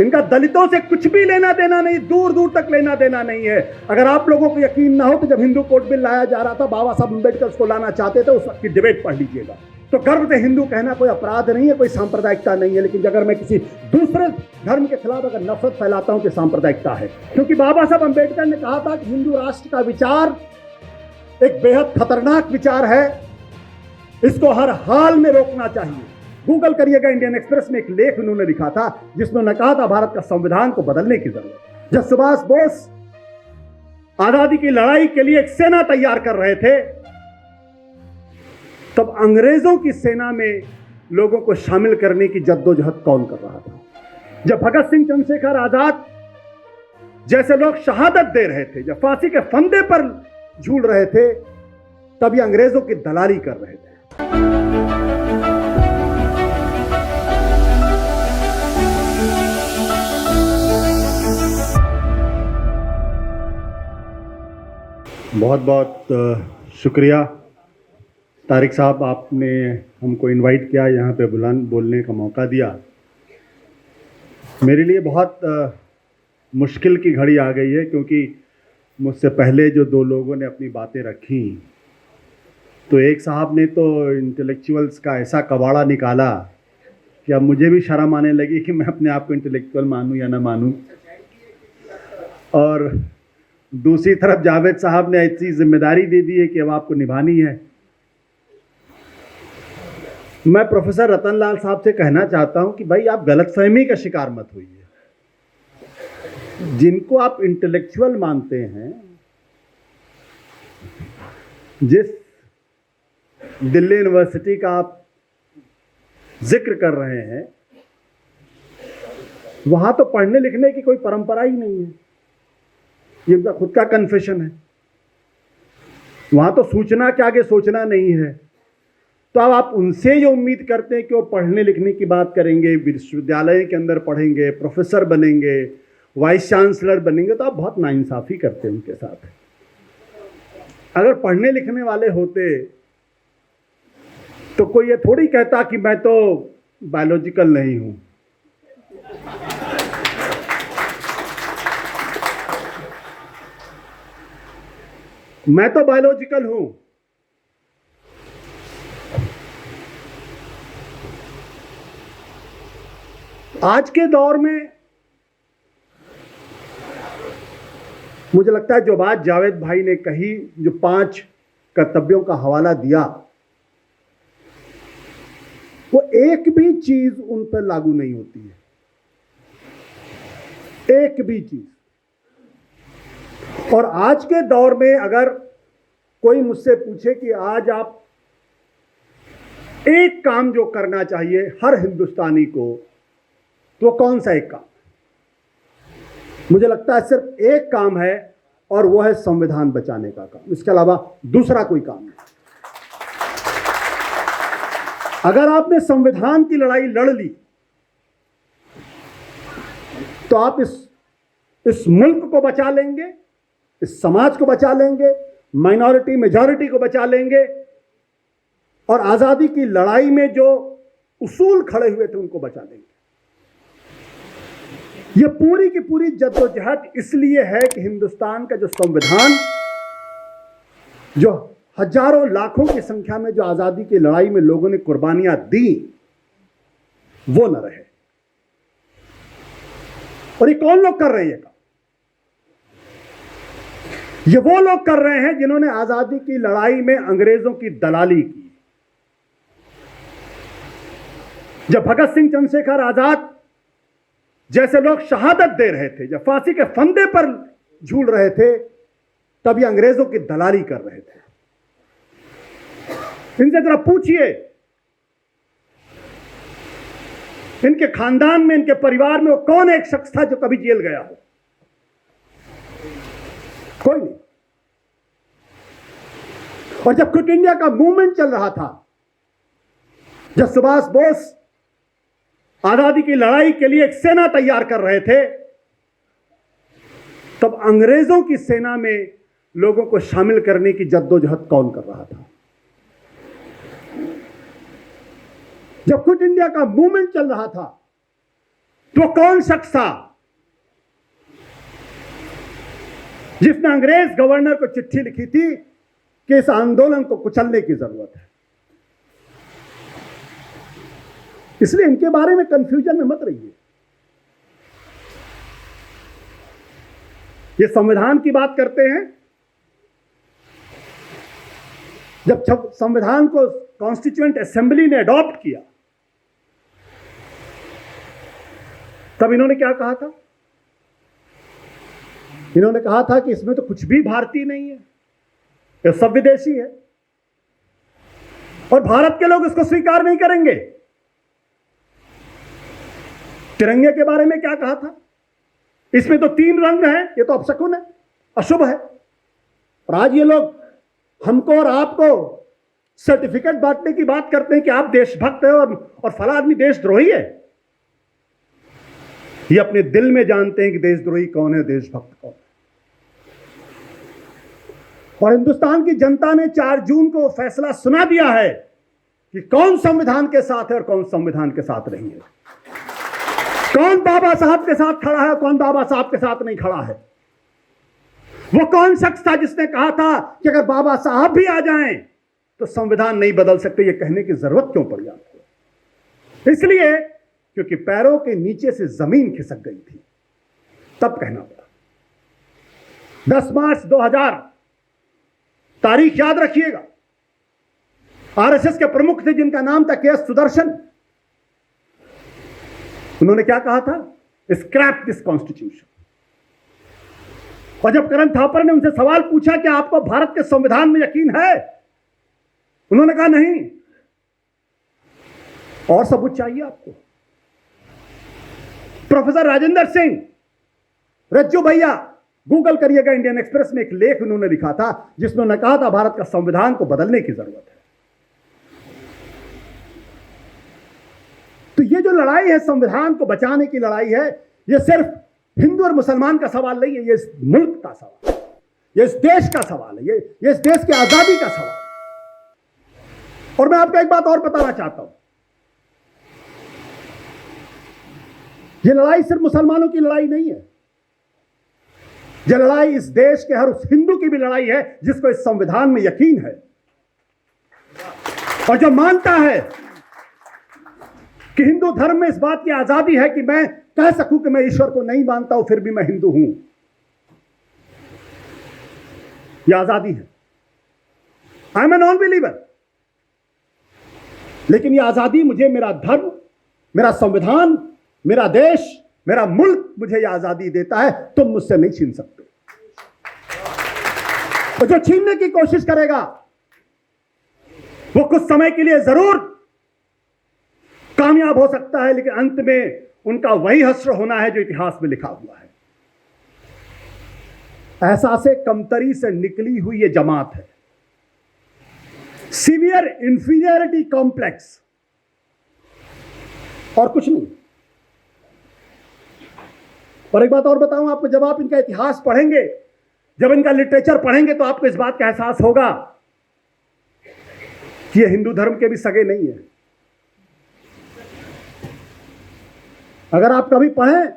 इनका दलितों से कुछ भी लेना देना नहीं, दूर दूर तक लेना देना नहीं है। अगर आप लोगों को यकीन ना हो तो जब हिंदू कोड बिल लाया जा रहा था, बाबा साहब अम्बेडकर उसको लाना चाहते थे, उस वक्त की डिबेट पढ़ लीजिएगा। तो गर्व से हिंदू कहना कोई अपराध नहीं है, कोई सांप्रदायिकता नहीं है। लेकिन अगर मैं किसी दूसरे धर्म के खिलाफ अगर नफरत फैलाता हूं तो सांप्रदायिकता है, क्योंकि बाबा साहब अम्बेडकर ने कहा था कि हिंदू राष्ट्र का विचार एक बेहद खतरनाक विचार है, इसको हर हाल में रोकना चाहिए। गूगल करिएगा, इंडियन एक्सप्रेस में एक लेख उन्होंने लिखा था जिसमें उन्होंने कहा था भारत का संविधान को बदलने की जरूरत। जब सुभाष बोस आजादी की लड़ाई के लिए एक सेना तैयार कर रहे थे, तब अंग्रेजों की सेना में लोगों को शामिल करने की जद्दोजहद कौन कर रहा था? जब भगत सिंह, चंद्रशेखर आजाद जैसे लोग शहादत दे रहे थे, जब फांसी के फंदे पर झूल रहे थे, तब ये अंग्रेजों की दलाली कर रहे थे। बहुत बहुत शुक्रिया तारिक साहब, आपने हमको इनवाइट किया, यहाँ पे बोलने का मौका दिया। मेरे लिए बहुत मुश्किल की घड़ी आ गई है, क्योंकि मुझसे पहले जो दो लोगों ने अपनी बातें रखी, तो एक साहब ने तो इंटेलेक्चुअल्स का ऐसा कबाड़ा निकाला कि अब मुझे भी शर्म आने लगी कि मैं अपने आप को इंटेलेक्चुअल मानूं या ना मानूं। और दूसरी तरफ जावेद साहब ने ऐसी जिम्मेदारी दे दी है कि अब आपको निभानी है। मैं प्रोफेसर रतनलाल साहब से कहना चाहता हूं कि भाई आप गलतफहमी का शिकार मत होइए। जिनको आप इंटेलेक्चुअल मानते हैं, जिस दिल्ली यूनिवर्सिटी का आप जिक्र कर रहे हैं, वहां तो पढ़ने लिखने की कोई परंपरा ही नहीं है, ये उनका खुद का कन्फेशन है। वहां तो सूचना के आगे सोचना नहीं है। तो अब आप उनसे ये उम्मीद करते हैं कि वो पढ़ने लिखने की बात करेंगे, विश्वविद्यालय के अंदर पढ़ेंगे, प्रोफेसर बनेंगे, वाइस चांसलर बनेंगे, तो आप बहुत नाइंसाफ़ी करते हैं उनके साथ। अगर पढ़ने लिखने वाले होते तो कोई ये थोड़ी कहता कि मैं तो बायोलॉजिकल नहीं हूं। मैं तो बायोलॉजिकल हूं। आज के दौर में मुझे लगता है जो बात जावेद भाई ने कही, जो 5 कर्तव्यों का हवाला दिया, वो एक भी चीज उन पर लागू नहीं होती है, एक भी चीज। और आज के दौर में अगर कोई मुझसे पूछे कि आज आप एक काम जो करना चाहिए हर हिंदुस्तानी को, तो कौन सा एक काम? मुझे लगता है सिर्फ एक काम है, और वो है संविधान बचाने का काम। इसके अलावा दूसरा कोई काम नहीं। अगर आपने संविधान की लड़ाई लड़ ली, तो आप इस मुल्क को बचा लेंगे, इस समाज को बचा लेंगे, माइनॉरिटी मेजॉरिटी को बचा लेंगे, और आजादी की लड़ाई में जो उसूल खड़े हुए थे उनको बचा लेंगे। ये पूरी की पूरी जद्दोजहद इसलिए है कि हिंदुस्तान का जो संविधान, जो हजारों लाखों की संख्या में जो आजादी की लड़ाई में लोगों ने कुर्बानियां दी, वो न रहे। और ये कौन लोग कर रहे हैं? ये वो लोग कर रहे हैं जिन्होंने आजादी की लड़ाई में अंग्रेजों की दलाली की। जब भगत सिंह, चंद्रशेखर आजाद जैसे लोग शहादत दे रहे थे, जब फांसी के फंदे पर झूल रहे थे, तब ये अंग्रेजों की दलाली कर रहे थे। इनसे जरा पूछिए, इनके खानदान में, इनके परिवार में वो कौन एक शख्स था जो कभी जेल गया हो? कोई नहीं। और जब क्विट इंडिया का मूवमेंट चल रहा था, जब सुभाष बोस आजादी की लड़ाई के लिए एक सेना तैयार कर रहे थे, तब अंग्रेजों की सेना में लोगों को शामिल करने की जद्दोजहद कौन कर रहा था? जब क्विट इंडिया का मूवमेंट चल रहा था, तो कौन शख्स था जिसने अंग्रेज गवर्नर को चिट्ठी लिखी थी कि इस आंदोलन को कुचलने की जरूरत है? इसलिए इनके बारे में कंफ्यूजन में मत रहिए। ये संविधान की बात करते हैं। जब संविधान को कॉन्स्टिट्यूएंट असेंबली ने अडॉप्ट किया, तब इन्होंने क्या कहा था? इन्होंने कहा था कि इसमें तो कुछ भी भारतीय नहीं है, ये सब विदेशी है और भारत के लोग इसको स्वीकार नहीं करेंगे। तिरंगे के बारे में क्या कहा था? इसमें तो 3 रंग हैं, ये तो अपशकुन है, अशुभ है। और आज ये लोग हमको और आपको सर्टिफिकेट बांटने की बात करते हैं कि आप देशभक्त हैं और फला आदमी देशद्रोही है। ये अपने दिल में जानते हैं कि देशद्रोही कौन है, देशभक्त कौन है। और हिंदुस्तान की जनता ने 4 जून को फैसला सुना दिया है कि कौन संविधान के साथ है और कौन संविधान के साथ नहीं है, कौन बाबा साहब के साथ खड़ा है, कौन बाबा साहब के साथ नहीं खड़ा है। वो कौन शख्स था जिसने कहा था कि अगर बाबा साहब भी आ जाएं तो संविधान नहीं बदल सकते? ये कहने की जरूरत क्यों पड़ी आपको? इसलिए क्योंकि पैरों के नीचे से जमीन खिसक गई थी, तब कहना पड़ा। 10 मार्च 2000, तारीख याद रखिएगा। आरएसएस के प्रमुख थे जिनका नाम था के.एस. सुदर्शन। उन्होंने क्या कहा था? Scrap this constitution. और जब करण थापर ने उनसे सवाल पूछा कि आपको भारत के संविधान में यकीन है, उन्होंने कहा नहीं। और सबूत चाहिए आपको? प्रोफेसर राजेंद्र सिंह, रज्जू भैया, गूगल करिएगा, इंडियन एक्सप्रेस में एक लेख उन्होंने लिखा था जिसमें उन्होंने कहा था भारत का संविधान को बदलने की जरूरत है। तो ये जो लड़ाई है, संविधान को बचाने की लड़ाई है, ये सिर्फ हिंदू और मुसलमान का सवाल नहीं है, ये इस मुल्क का सवाल है, ये इस देश का सवाल है, ये इस देश की आजादी का सवाल है। और मैं आपको एक बात और बताना चाहता हूं, ये लड़ाई सिर्फ मुसलमानों की लड़ाई नहीं है, यह लड़ाई इस देश के हर उस हिंदू की भी लड़ाई है जिसको इस संविधान में यकीन है और जो मानता है कि हिंदू धर्म में इस बात की आजादी है कि मैं कह सकूं कि मैं ईश्वर को नहीं मानता हूं, फिर भी मैं हिंदू हूं। यह आजादी है। I am a non believer, लेकिन यह आजादी मुझे मेरा धर्म, मेरा संविधान, मेरा देश, मेरा मुल्क मुझे यह आजादी देता है। तुम मुझसे नहीं छीन सकते। तो जो छीनने की कोशिश करेगा वो कुछ समय के लिए जरूर कामयाब हो सकता है, लेकिन अंत में उनका वही हश्र होना है जो इतिहास में लिखा हुआ है। एहसासे कमतरी से निकली हुई ये जमात है, सीवियर इंफीरियरिटी कॉम्प्लेक्स, और कुछ नहीं। और एक बात और बताऊं आपको, जब आप इनका इतिहास पढ़ेंगे, जब इनका लिटरेचर पढ़ेंगे, तो आपको इस बात का एहसास होगा कि ये हिंदू धर्म के भी सगे नहीं है। अगर आप कभी पढ़ें,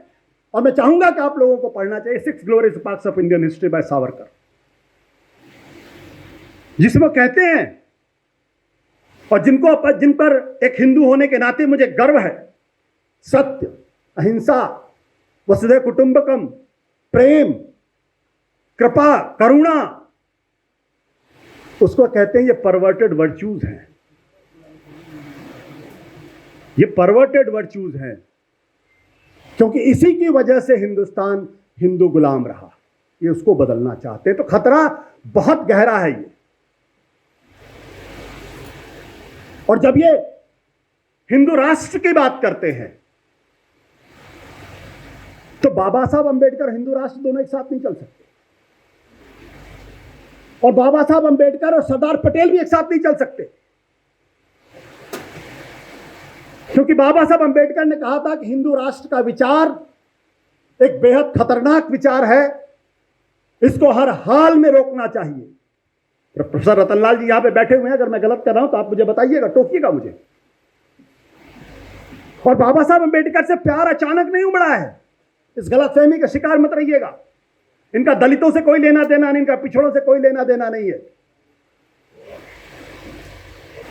और मैं चाहूंगा कि आप लोगों को पढ़ना चाहिए, 6 glorious epochs of Indian history by Savarkar, जिसमें कहते हैं, और जिन पर एक हिंदू होने के नाते मुझे गर्व है, सत्य, अहिंसा, वसुधैव कुटुंबकम, प्रेम, कृपा, करुणा, उसको कहते हैं ये परवर्टेड वर्च्यूज हैं। ये परवर्टेड वर्च्यूज हैं क्योंकि इसी की वजह से हिंदुस्तान हिंदू गुलाम रहा। ये उसको बदलना चाहते हैं, तो खतरा बहुत गहरा है ये। और जब ये हिंदू राष्ट्र की बात करते हैं तो बाबा साहब अंबेडकर, हिंदू राष्ट्र दोनों एक साथ नहीं चल सकते, और बाबा साहब अंबेडकर और सरदार पटेल भी एक साथ नहीं चल सकते, क्योंकि बाबा साहब अंबेडकर ने कहा था कि हिंदू राष्ट्र का विचार एक बेहद खतरनाक विचार है, इसको हर हाल में रोकना चाहिए। प्रोफेसर रतनलाल जी यहां पे बैठे हुए हैं, अगर मैं गलत कर रहा हूं तो आप मुझे बताइएगा, टोकिएगा मुझे। और बाबा साहब अंबेडकर से प्यार अचानक नहीं उमड़ा है, इस गलतफहमी का शिकार मत रहिएगा। इनका दलितों से कोई लेना देना नहीं, इनका पिछड़ों से कोई लेना देना नहीं है,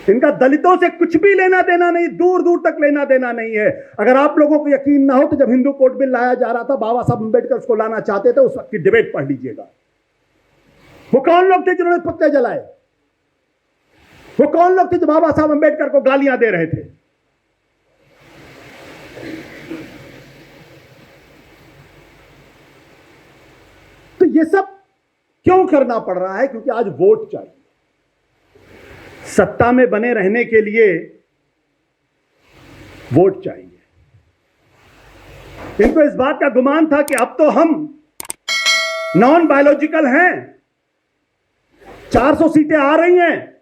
इनका दलितों से कुछ भी लेना देना नहीं, दूर दूर तक लेना देना नहीं है। अगर आप लोगों को यकीन ना हो तो जब हिंदू कोड बिल लाया जा रहा था, बाबा साहब अंबेडकर उसको लाना चाहते थे, उस वक्त की डिबेट पढ़ लीजिएगा। वो कौन लोग थे जिन्होंने पुतले जलाए? वो कौन लोग थे जो बाबा साहब अंबेडकर को गालियां दे रहे थे? तो ये सब क्यों करना पड़ रहा है? क्योंकि आज वोट चाहिए। सत्ता में बने रहने के लिए वोट चाहिए। इनको इस बात का गुमान था कि अब तो हम नॉन बायोलॉजिकल हैं, 400 सीटें आ रही हैं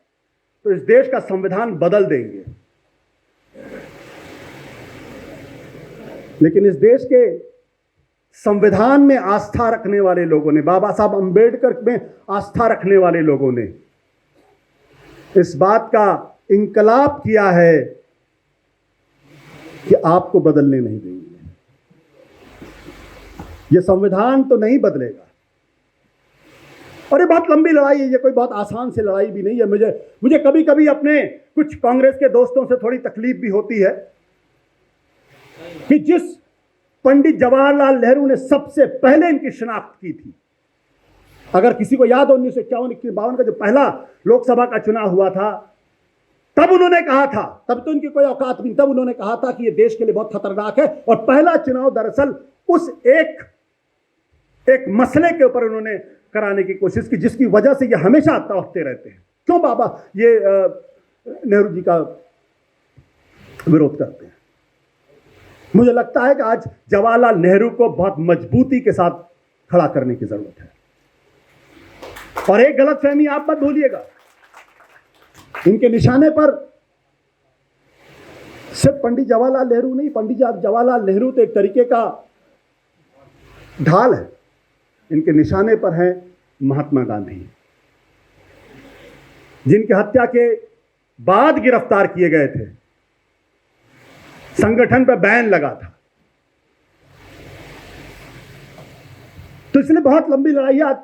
तो इस देश का संविधान बदल देंगे। लेकिन इस देश के संविधान में आस्था रखने वाले लोगों ने, बाबा साहब अंबेडकर में आस्था रखने वाले लोगों ने इस बात का इंकलाब किया है कि आपको बदलने नहीं देंगे। यह संविधान तो नहीं बदलेगा। और ये बहुत लंबी लड़ाई है, ये कोई बहुत आसान से लड़ाई भी नहीं है। मुझे कभी कभी अपने कुछ कांग्रेस के दोस्तों से थोड़ी तकलीफ भी होती है कि जिस पंडित जवाहरलाल नेहरू ने सबसे पहले इनकी शिनाख्त की थी, अगर किसी को याद हो 1951-52 का जो पहला लोकसभा का चुनाव हुआ था, तब उन्होंने कहा था, तब तो इनकी कोई औकात नहीं, तब उन्होंने कहा था कि यह देश के लिए बहुत खतरनाक है। और पहला चुनाव दरअसल उस एक मसले के ऊपर उन्होंने कराने की कोशिश की, जिसकी वजह से ये हमेशा तड़पते रहते हैं। क्यों बाबा ये नेहरू जी का विरोध करते हैं? मुझे लगता है कि आज जवाहरलाल नेहरू को बहुत मजबूती के साथ खड़ा करने की जरूरत है। और एक गलतफहमी आप मत भूलिएगा, इनके निशाने पर सिर्फ पंडित जवाहरलाल नेहरू नहीं, पंडित जवाहरलाल नेहरू तो एक तरीके का ढाल है, इनके निशाने पर है महात्मा गांधी, जिनकी हत्या के बाद गिरफ्तार किए गए थे, संगठन पर बैन लगा था। तो इसलिए बहुत लंबी लड़ाई है,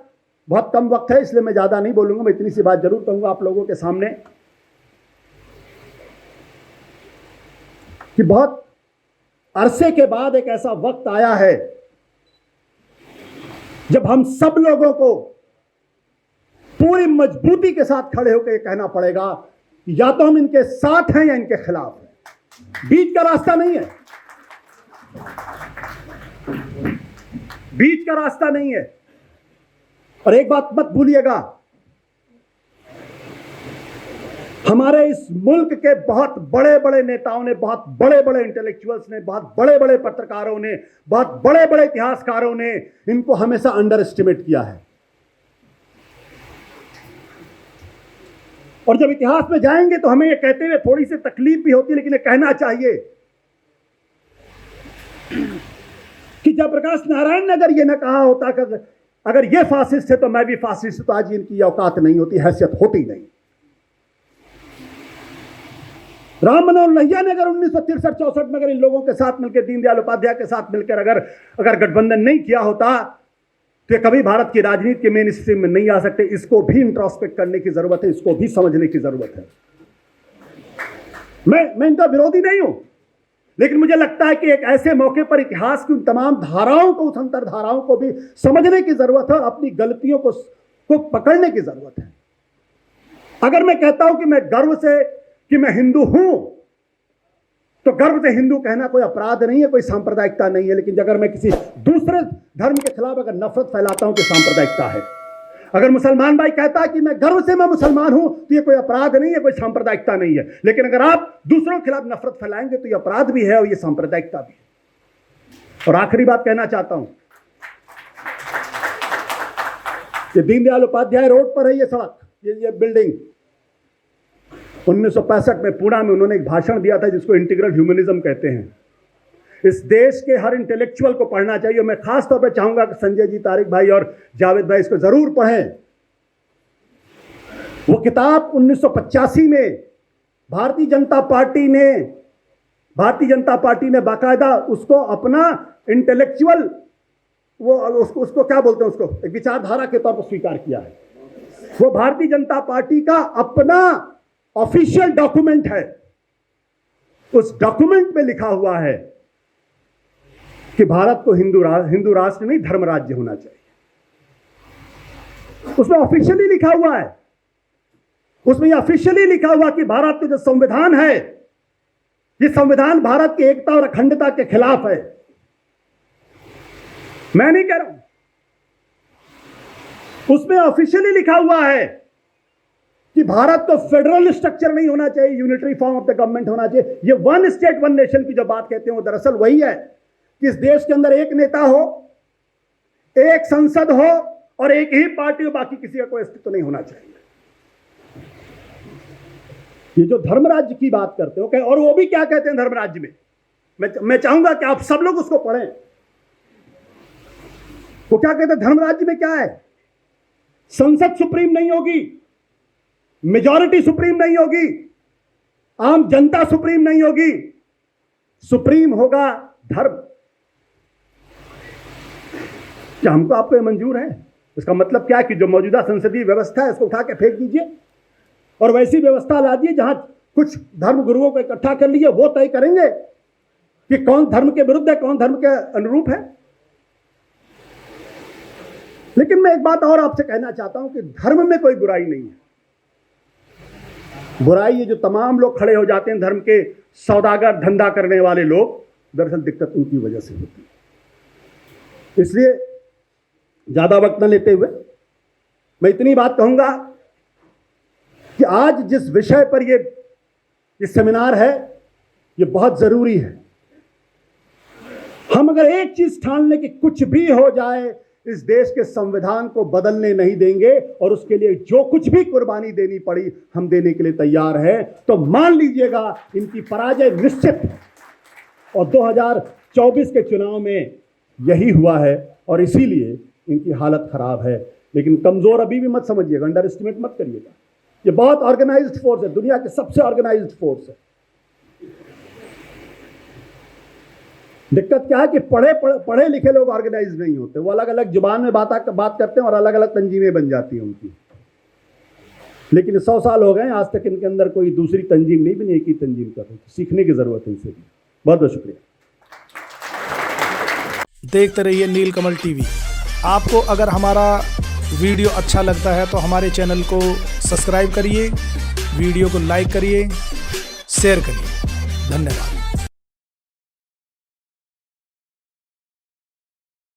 बहुत कम वक्त है, इसलिए मैं ज्यादा नहीं बोलूंगा। मैं इतनी सी बात जरूर कहूंगा आप लोगों के सामने कि बहुत अरसे के बाद एक ऐसा वक्त आया है जब हम सब लोगों को पूरी मजबूती के साथ खड़े होकर यह कहना पड़ेगा कि या तो हम इनके साथ हैं या इनके खिलाफ हैं। बीच का रास्ता नहीं है, बीच का रास्ता नहीं है। और एक बात मत भूलिएगा, हमारे इस मुल्क के बहुत बड़े बड़े नेताओं ने, बहुत बड़े बड़े इंटेलेक्चुअल्स ने, बहुत बड़े बड़े पत्रकारों ने, बहुत बड़े बड़े इतिहासकारों ने इनको हमेशा अंडर एस्टिमेट किया है। और जब इतिहास में जाएंगे तो हमें ये कहते हुए थोड़ी सी तकलीफ भी होती है, लेकिन ये कहना चाहिए कि जयप्रकाश नारायण ने अगर ये न कहा होता कि अगर ये फासिस्ट है तो मैं भी फासिस्ट, तो आज इनकी औकात नहीं होती, हैसियत होती नहीं। राम मनोहर लोहिया ने अगर 1963-64 में अगर इन लोगों के साथ मिलकर, दीनदयाल उपाध्याय के साथ मिलकर अगर गठबंधन नहीं किया होता तो ये कभी भारत की राजनीति के मेन स्ट्रीम में नहीं आ सकते। इसको भी इंट्रोस्पेक्ट करने की जरूरत है, इसको भी समझने की जरूरत है। मैं इनका विरोधी नहीं हूं, लेकिन मुझे लगता है कि एक ऐसे मौके पर इतिहास की उन तमाम धाराओं को, उस अंतर्धाराओं को भी समझने की जरूरत है और अपनी गलतियों को पकड़ने की जरूरत है। अगर मैं कहता हूं कि मैं गर्व से कि मैं हिंदू हूं, तो गर्व से हिंदू कहना कोई अपराध नहीं है, कोई सांप्रदायिकता नहीं है। लेकिन अगर मैं किसी दूसरे धर्म के खिलाफ अगर नफरत फैलाता हूं तो सांप्रदायिकता है। अगर मुसलमान भाई कहता है कि मैं गर्व से मैं मुसलमान हूं, तो ये कोई अपराध नहीं है, कोई सांप्रदायिकता नहीं है। लेकिन अगर आप दूसरों के खिलाफ नफरत फैलाएंगे तो ये अपराध भी है और ये सांप्रदायिकता भी है। और आखिरी बात कहना चाहता हूं, ये दीनदयाल उपाध्याय रोड पर है ये सड़क, ये बिल्डिंग। 1965 में पुणे में उन्होंने एक भाषण दिया था जिसको इंटीग्रल ह्यूमनिज्म कहते हैं। इस देश के हर इंटेलेक्चुअल को पढ़ना चाहिए। मैं खास तौर पर चाहूंगा कि संजय जी, तारिक भाई और जावेद भाई इसको जरूर पढ़ें। वो किताब 1985 में भारतीय जनता पार्टी ने भारतीय जनता पार्टी ने बाकायदा उसको अपना इंटेलेक्चुअल उसको क्या बोलते हैं, उसको एक विचारधारा के तौर पर स्वीकार किया है। वो भारतीय जनता पार्टी का अपना ऑफिशियल डॉक्यूमेंट है। उस डॉक्यूमेंट में लिखा हुआ है कि भारत को हिंदू राष्ट्र नहीं धर्म राज्य होना चाहिए। उसमें ऑफिशियली लिखा हुआ है, उसमें ऑफिशियली लिखा हुआ कि भारत का जो संविधान है, ये संविधान भारत की एकता और अखंडता के खिलाफ है। मैं नहीं कह रहा हूं, उसमें ऑफिशियली लिखा हुआ है कि भारत को फेडरल स्ट्रक्चर नहीं होना चाहिए, unitary form of the government होना चाहिए। ये वन स्टेट वन नेशन की जो बात कहते हैं वो दरअसल वही है कि इस देश के अंदर एक नेता हो, एक संसद हो और एक ही पार्टी हो, बाकी किसी का कोई अस्तित्व नहीं होना चाहिए। ये जो धर्म राज्य की बात करते हो, और वो भी क्या कहते हैं धर्म राज्य में, मैं चाहूंगा कि आप सब लोग उसको पढ़ें। वो क्या कहते हैं धर्म राज्य में क्या है? संसद सुप्रीम नहीं होगी, मेजॉरिटी सुप्रीम नहीं होगी, आम जनता सुप्रीम नहीं होगी, सुप्रीम होगा धर्म। क्या हमको आपको ये मंजूर है? इसका मतलब क्या है कि जो मौजूदा संसदीय व्यवस्था है इसको उठा के फेंक दीजिए और वैसी व्यवस्था ला दिए जहां कुछ धर्म गुरुओं को इकट्ठा कर लिए, वो तय करेंगे कि कौन धर्म के विरुद्ध है, कौन धर्म के अनुरूप है। लेकिन मैं एक बात और आपसे कहना चाहता हूं कि धर्म में कोई बुराई नहीं है। बुराई ये जो तमाम लोग खड़े हो जाते हैं धर्म के सौदागर, धंधा करने वाले लोग, दरअसल दिक्कत उनकी वजह से होती है। इसलिए ज्यादा वक्त न लेते हुए मैं इतनी बात कहूंगा कि आज जिस विषय पर ये सेमिनार है ये बहुत जरूरी है। हम अगर एक चीज ठान लें कि कुछ भी हो जाए इस देश के संविधान को बदलने नहीं देंगे और उसके लिए जो कुछ भी कुर्बानी देनी पड़ी हम देने के लिए तैयार है, तो मान लीजिएगा इनकी पराजय निश्चित है। और 2024 के चुनाव में यही हुआ है और इसीलिए इनकी हालत खराब है। लेकिन कमजोर अभी भी मत समझिएगा, अंडर एस्टिमेट मत करिएगा। ये बहुत ऑर्गेनाइज्ड फोर्स है, दुनिया के सबसे ऑर्गेनाइज्ड फोर्स है। दिक्कत क्या है कि पढ़े लिखे लोग ऑर्गेनाइज नहीं होते, वो अलग अलग जुबान में बात करते हैं और अलग अलग तंजीमें बन जाती हैं उनकी। लेकिन 100 साल हो गए आज तक इनके अंदर कोई दूसरी तंजीम नहीं बनी, एक ही तंजीम कर रही। सीखने की जरूरत है इनसे भी। बहुत बहुत शुक्रिया। देखते रहिए नीलकमल टीवी। आपको अगर हमारा वीडियो अच्छा लगता है तो हमारे चैनल को सब्सक्राइब करिए, वीडियो को लाइक करिए, शेयर करिए। धन्यवाद।